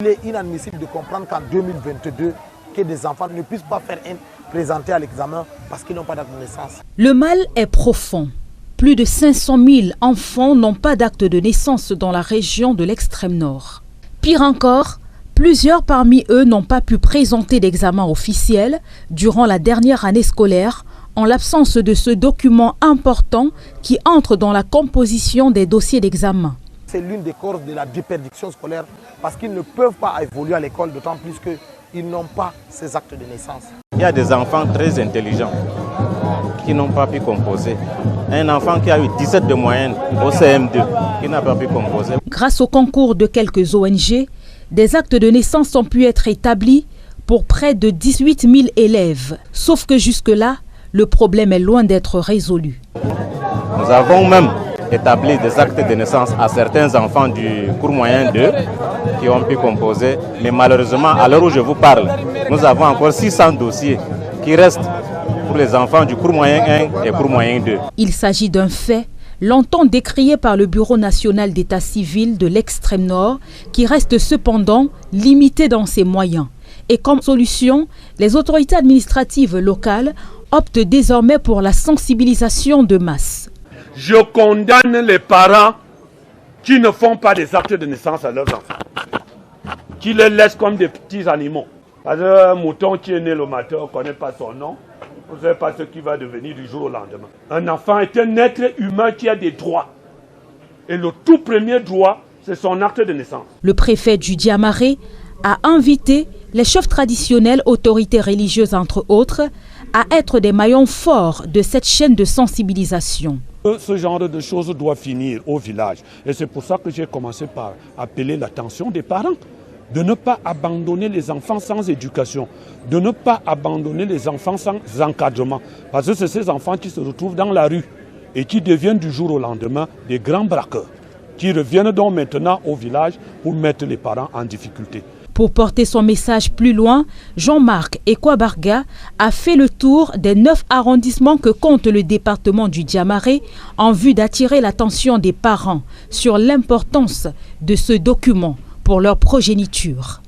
Il est inadmissible de comprendre qu'en 2022, que des enfants ne puissent pas présenter à l'examen parce qu'ils n'ont pas d'acte de naissance. Le mal est profond. Plus de 500 000 enfants n'ont pas d'acte de naissance dans la région de l'extrême nord. Pire encore, plusieurs parmi eux n'ont pas pu présenter d'examen officiel durant la dernière année scolaire en l'absence de ce document important qui entre dans la composition des dossiers d'examen. C'est l'une des causes de la déperdition scolaire parce qu'ils ne peuvent pas évoluer à l'école, d'autant plus qu'ils n'ont pas ces actes de naissance. Il y a des enfants très intelligents qui n'ont pas pu composer. Un enfant qui a eu 17 de moyenne au CM2 qui n'a pas pu composer. Grâce au concours de quelques ONG, des actes de naissance ont pu être établis pour près de 18 000 élèves. Sauf que jusque-là, le problème est loin d'être résolu. Nous avons même établi des actes de naissance à certains enfants du cours moyen 2 qui ont pu composer. Mais malheureusement, à l'heure où je vous parle, nous avons encore 600 dossiers qui restent pour les enfants du cours moyen 1 et cours moyen 2. Il s'agit d'un fait longtemps décrié par le Bureau national d'état civil de l'extrême nord qui reste cependant limité dans ses moyens. Et comme solution, les autorités administratives locales optent désormais pour la sensibilisation de masse. Je condamne les parents qui ne font pas des actes de naissance à leurs enfants, qui les laissent comme des petits animaux. Parce qu'un mouton qui est né le matin, on ne connaît pas son nom, on ne sait pas ce qu'il va devenir du jour au lendemain. Un enfant est un être humain qui a des droits. Et le tout premier droit, c'est son acte de naissance. Le préfet du Diamaré a invité les chefs traditionnels, autorités religieuses entre autres, à être des maillons forts de cette chaîne de sensibilisation. Ce genre de choses doit finir au village. Et c'est pour ça que j'ai commencé par appeler l'attention des parents. De ne pas abandonner les enfants sans éducation. De ne pas abandonner les enfants sans encadrement. Parce que c'est ces enfants qui se retrouvent dans la rue et qui deviennent du jour au lendemain des grands braqueurs. Qui reviennent donc maintenant au village pour mettre les parents en difficulté. Pour porter son message plus loin, Jean-Marc Ekwabarga a fait le tour des 9 arrondissements que compte le département du Diamaré en vue d'attirer l'attention des parents sur l'importance de ce document pour leur progéniture.